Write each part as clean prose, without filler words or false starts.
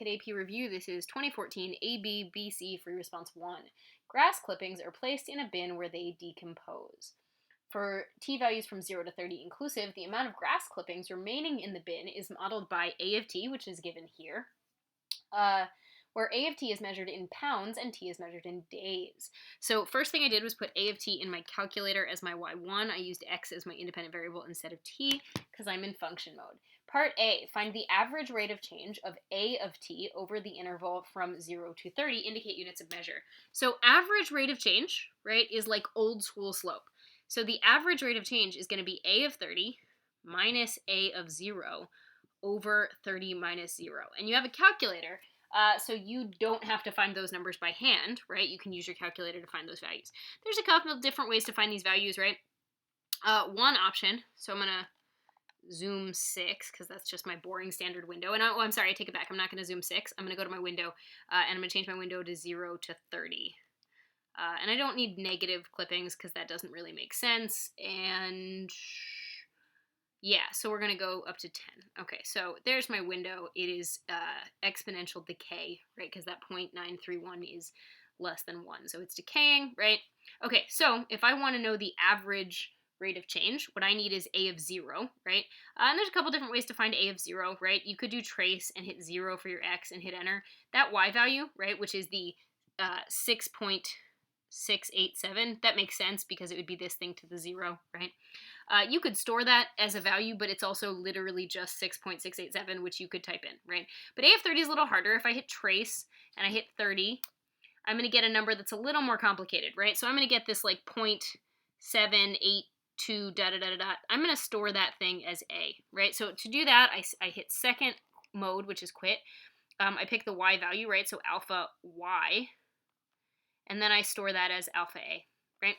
At AP Review, this is 2014 ABBC Free Response 1. Grass clippings are placed in a bin where they decompose. For t values from 0 to 30 inclusive, the amount of grass clippings remaining in the bin is modeled by A of t, which is given here, where A of t is measured in pounds and t is measured in days. So first thing I did was put A of t in my calculator as my y1. I used x as my independent variable instead of t because I'm in function mode. Part A, find the average rate of change of A of t over the interval from 0 to 30, indicate units of measure. So average rate of change, right, is like old school slope. So the average rate of change is going to be A of 30 minus A of 0 over 30 minus 0. And you have a calculator, so you don't have to find those numbers by hand, right? You can use your calculator to find those values. There's a couple of different ways to find these values, right? One option, so I'm going to zoom 6 because that's just my boring standard window. And I'm sorry, I take it back. I'm not going to zoom 6. I'm going to go to my window, and I'm going to change my window to 0 to 30. And I don't need negative clippings because that doesn't really make sense. And yeah, so we're going to go up to 10. Okay, so there's my window. It is exponential decay, right? Because that 0.931 is less than 1. So it's decaying, right? Okay, so if I want to know the average rate of change, what I need is A of 0, right? And there's a couple different ways to find A of 0, right? You could do trace and hit 0 for your x and hit enter. That y value, right, which is the 6.687, that makes sense because it would be this thing to the 0, right? You could store that as a value, but it's also literally just 6.687, which you could type in, right? But A of 30 is a little harder. If I hit trace and I hit 30, I'm going to get a number that's a little more complicated, right? So I'm going to get this like 0.782 dot dot dot dot. I'm going to store that thing as A, right? So to do that, I hit second mode, which is quit. I pick the y value, right? So alpha y, and then I store that as alpha A, right?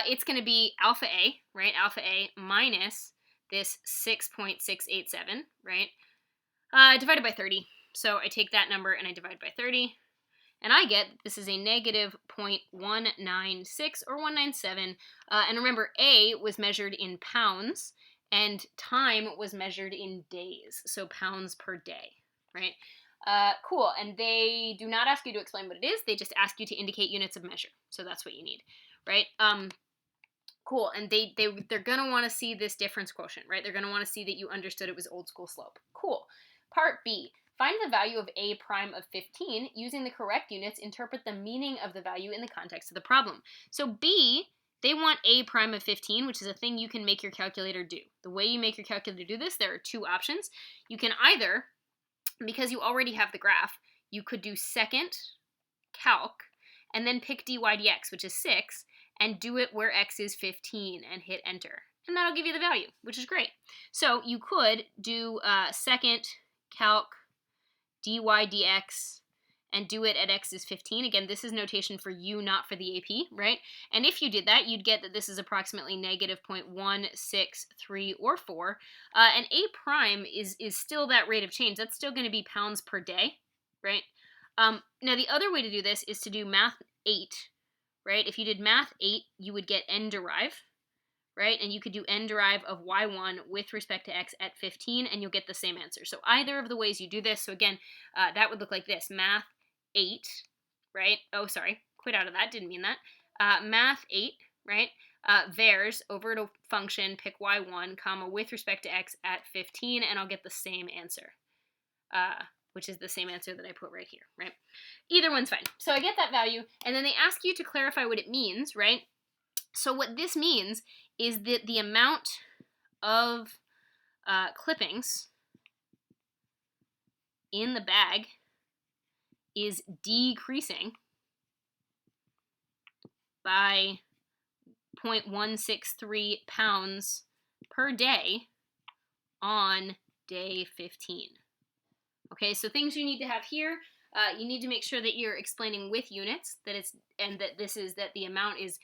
It's going to be alpha A, right? Alpha A minus this 6.687, right? Divided by 30. So I take that number and I divide by 30. And I get this is a negative 0.196 or 197. And remember, A was measured in pounds and time was measured in days. So pounds per day, right? Cool. And they do not ask you to explain what it is. They just ask you to indicate units of measure. So that's what you need, right? Cool. And they're going to want to see this difference quotient, right? They're going to want to see that you understood it was old school slope. Cool. Part B. Find the value of A prime of 15. Using the correct units, interpret the meaning of the value in the context of the problem. So B, they want A prime of 15, which is a thing you can make your calculator do. The way you make your calculator do this, there are two options. You can either, because you already have the graph, you could do second calc and then pick dy dx, which is 6, and do it where x is 15 and hit enter. And that'll give you the value, which is great. So you could do second calc dy dx and do it at x is 15. Again, this is notation for you, not for the AP, right? And if you did that, you'd get that this is approximately negative 0.163 or 4. And A prime is still that rate of change. That's still going to be pounds per day, right? Now, the other way to do this is to do math 8, right? If you did math 8, you would get n derive, right? And you could do n derive of y1 with respect to x at 15, and you'll get the same answer. So either of the ways you do this, so again, that would look like this. Math 8, right? Oh, sorry. Quit out of that. Didn't mean that. Math 8, right? Vars over to function, pick y1, comma, with respect to x at 15, and I'll get the same answer, which is the same answer that I put right here, right? Either one's fine. So I get that value, and then they ask you to clarify what it means, right? So what this means is that the amount of clippings in the bag is decreasing by 0.163 pounds per day on day 15. Okay, so things you need to have here, you need to make sure that you're explaining with units that it's, and that this is, that the amount is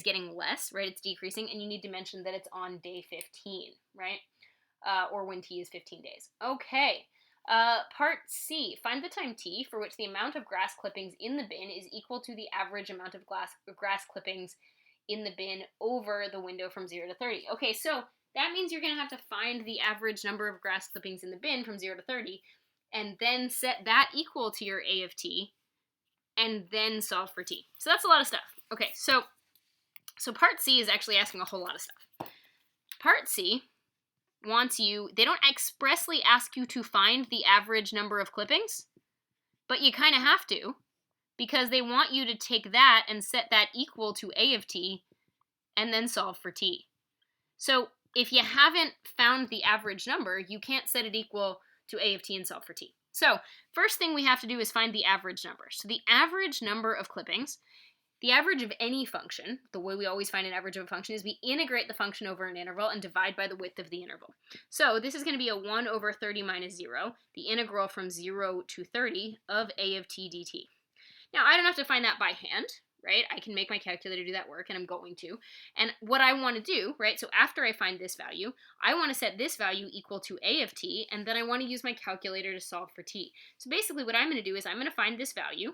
getting less, right? It's decreasing, and you need to mention that it's on day 15, right? Or when t is 15 days. Okay. Part C, find the time t for which the amount of grass clippings in the bin is equal to the average amount of grass clippings in the bin over the window from 0 to 30. Okay, so that means you're going to have to find the average number of grass clippings in the bin from 0 to 30. and then set that equal to your a of t, and then solve for t. So that's a lot of stuff. Okay, so part C is actually asking a whole lot of stuff. Part C wants you, they don't expressly ask you to find the average number of clippings, but you kind of have to, because they want you to take that and set that equal to a of t, and then solve for t. So if you haven't found the average number, you can't set it equal to a of t and solve for t. So first thing we have to do is find the average number. So the average number of clippings, the average of any function, the way we always find an average of a function is we integrate the function over an interval and divide by the width of the interval. So this is going to be a 1 over 30 minus 0, the integral from 0 to 30 of a of t dt. Now, I don't have to find that by hand, right? I can make my calculator do that work, and I'm going to. And what I want to do, right, so after I find this value, I want to set this value equal to a of t, and then I want to use my calculator to solve for t. So basically what I'm going to do is I'm going to find this value,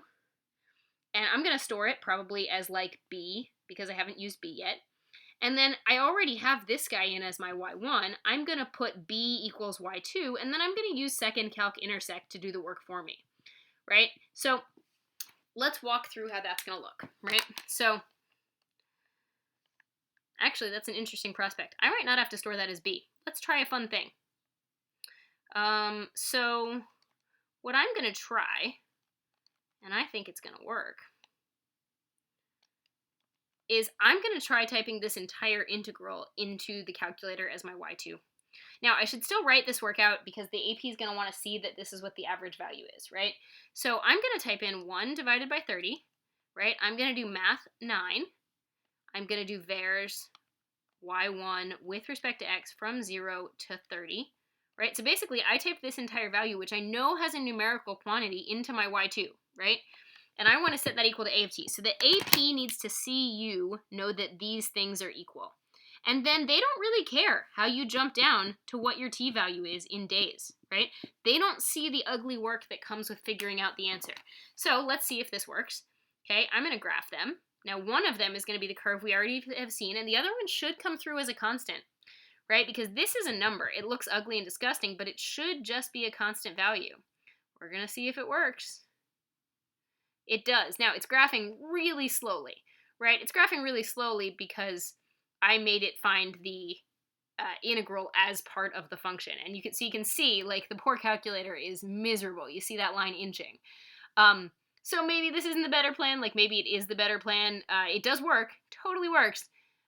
and I'm going to store it probably as like b, because I haven't used b yet. And then I already have this guy in as my y1. I'm going to put b equals y2, and then I'm going to use second calc intersect to do the work for me, right? So let's walk through how that's going to look, right? So actually, that's an interesting prospect. I might not have to store that as b. Let's try a fun thing. So what I'm going to try, and I think it's going to work, is I'm going to try typing this entire integral into the calculator as my y2. Now, I should still write this workout because the AP is going to want to see that this is what the average value is, right? So I'm going to type in 1 divided by 30, right? I'm going to do math 9. I'm going to do vars y1 with respect to x from 0 to 30, right? So basically, I typed this entire value, which I know has a numerical quantity, into my y2, right? And I want to set that equal to a of t. So the AP needs to see you know that these things are equal. And then they don't really care how you jump down to what your t value is in days, right? They don't see the ugly work that comes with figuring out the answer. So let's see if this works. Okay, I'm going to graph them. Now, one of them is going to be the curve we already have seen, and the other one should come through as a constant, right? Because this is a number. It looks ugly and disgusting, but it should just be a constant value. We're going to see if it works. It does. Now, it's graphing really slowly, right? It's graphing really slowly because I made it find the integral as part of the function. And you can see, like, the poor calculator is miserable. You see that line inching. So maybe this isn't the better plan. Like, maybe it is the better plan. It does work. Totally works.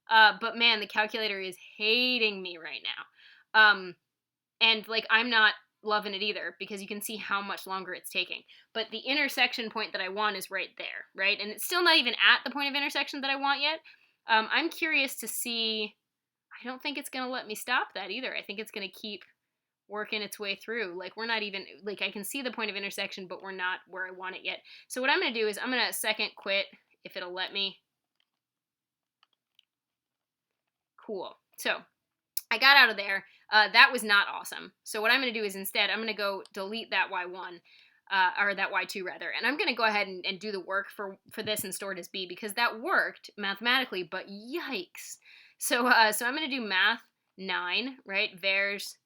But, man, the calculator is hating me right now. And, like, I'm not loving it either because you can see how much longer it's taking. But the intersection point that I want is right there, right? And it's still not even at the point of intersection that I want yet. I'm curious to see. I don't think it's going to let me stop that either. I think it's going to keep working its way through. Like, we're not even, like, I can see the point of intersection, but we're not where I want it yet. So what I'm going to do is I'm going to second quit if it'll let me. Cool. So I got out of there. That was not awesome. So what I'm going to do is instead, I'm going to go delete that y1. Or that y2 rather, and I'm going to go ahead and do the work for this and store it as b because that worked mathematically, but yikes. So I'm going to do math 9, right, vars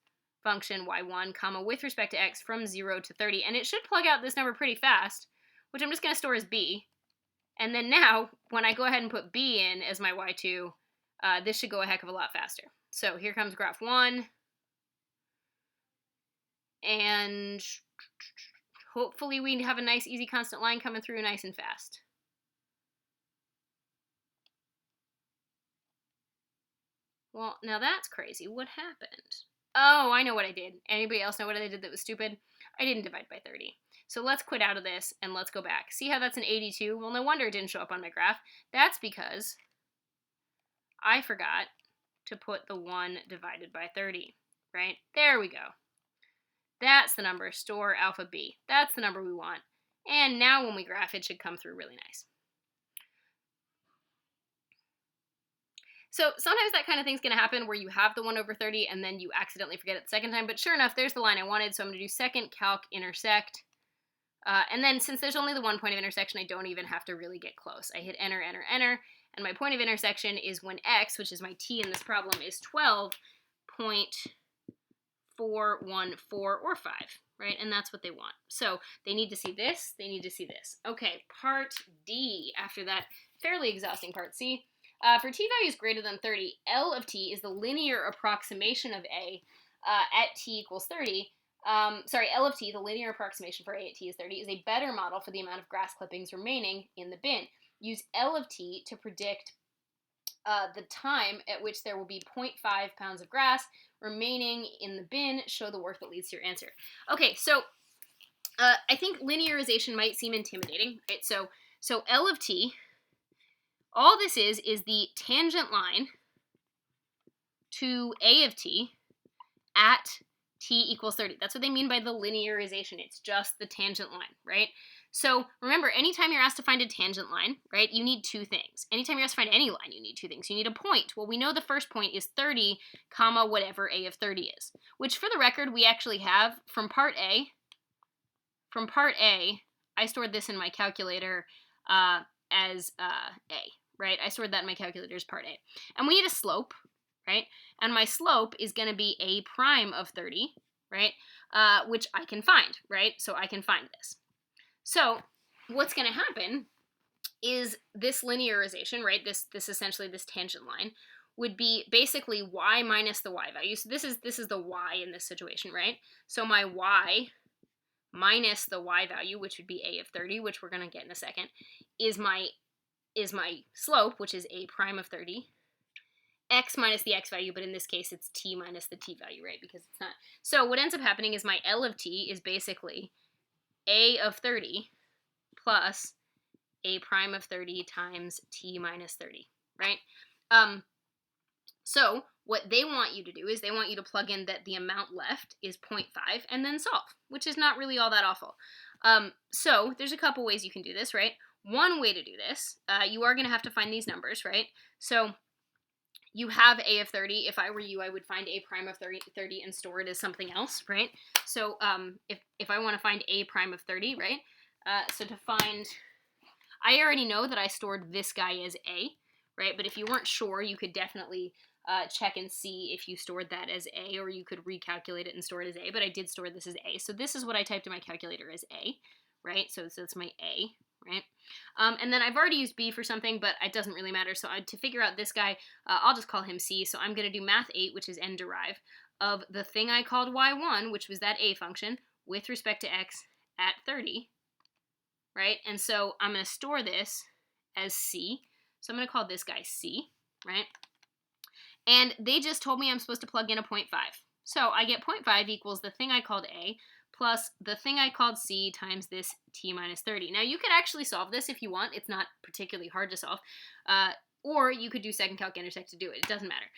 function y1, comma, with respect to x from 0 to 30, and it should plug out this number pretty fast, which I'm just going to store as b. And then now, when I go ahead and put b in as my y2, this should go a heck of a lot faster. So here comes graph 1, and hopefully we have a nice, easy, constant line coming through nice and fast. Well, now that's crazy. What happened? Oh, I know what I did. Anybody else know what I did that was stupid? I didn't divide by 30. So let's quit out of this and let's go back. See how that's an 82? Well, no wonder it didn't show up on my graph. That's because I forgot to put the 1 divided by 30, right? There we go. That's the number, store alpha b. That's the number we want. And now when we graph, it should come through really nice. So sometimes that kind of thing's going to happen where you have the 1 over 30 and then you accidentally forget it the second time. But sure enough, there's the line I wanted. So I'm going to do second calc intersect. And then since there's only the 1 point of intersection, I don't even have to really get close. I hit enter, enter, enter. And my point of intersection is when x, which is my t in this problem, is 12.4 4, 1, 4, or 5, right? And that's what they want. So they need to see this, they need to see this. Okay, part D, after that fairly exhausting part C. For t values greater than 30, L of t is the linear approximation of A at t equals 30. L of t, the linear approximation for A at t is 30, is a better model for the amount of grass clippings remaining in the bin. Use L of t to predict the time at which there will be 0.5 pounds of grass remaining in the bin. Show the work that leads to your answer. Okay, so I think linearization might seem intimidating, right? So L of t, all this is the tangent line to A of t at t equals 30. That's what they mean by the linearization. It's just the tangent line, right? So remember, anytime you're asked to find a tangent line, right, you need two things. Anytime you're asked to find any line, you need two things. You need a point. Well, we know the first point is 30, comma, whatever A of 30 is, which for the record, we actually have from part A. From part A, I stored this in my calculator as A, right? I stored that in my calculator as part A. And we need a slope, right? And my slope is going to be A prime of 30, right? Which I can find, right? So I can find this. So what's going to happen is this linearization, right? This essentially this tangent line would be basically y minus the y value. So this is the y in this situation, right? So my y minus the y value, which would be A of 30, which we're going to get in a second, is my slope, which is A prime of 30. X minus the x value, but in this case it's t minus the t value, right? Because it's not. So what ends up happening is my L of t is basically A of 30 plus A prime of 30 times t minus 30, right? So what they want you to do is they want you to plug in that the amount left is 0.5 and then solve, which is not really all that awful. So there's a couple ways you can do this, right? One way to do this, you are going to have to find these numbers, right? So you have A of 30. If I were you, I would find A prime of 30 and store it as something else, right? So if I want to find A prime of 30, right? So to find, I already know that I stored this guy as A, right? But if you weren't sure, you could definitely check and see if you stored that as A, or you could recalculate it and store it as A, but I did store this as A. So this is what I typed in my calculator as A, right? So it's my A, right? And then I've already used B for something, but it doesn't really matter. So to figure out this guy, I'll just call him C. So I'm going to do math 8, which is n derive, of the thing I called y1, which was that A function, with respect to x at 30, right? And so I'm going to store this as C. So I'm going to call this guy C, right? And they just told me I'm supposed to plug in a 0.5. So I get 0.5 equals the thing I called A plus the thing I called C times this t minus 30. Now, you could actually solve this if you want. It's not particularly hard to solve. Or you could do second calc intersect to do it. It doesn't matter.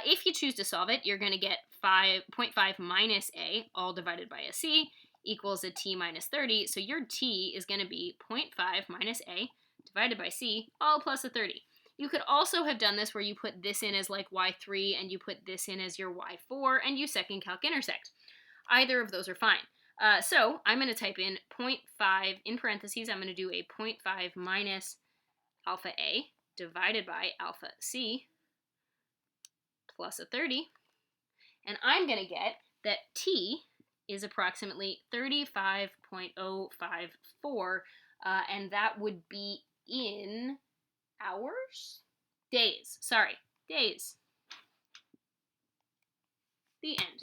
If you choose to solve it, you're going to get 0.5 minus A, all divided by a C, equals a t minus 30. So your t is going to be 0.5 minus A divided by C, all plus a 30. You could also have done this where you put this in as like y3 and you put this in as your y4 and you second calc intersect. Either of those are fine. So I'm going to type in 0.5 in parentheses. I'm going to do a 0.5 minus alpha A divided by alpha C plus a 30. And I'm going to get that T is approximately 35.054, and that would be in hours? Days. Sorry. Days. The end.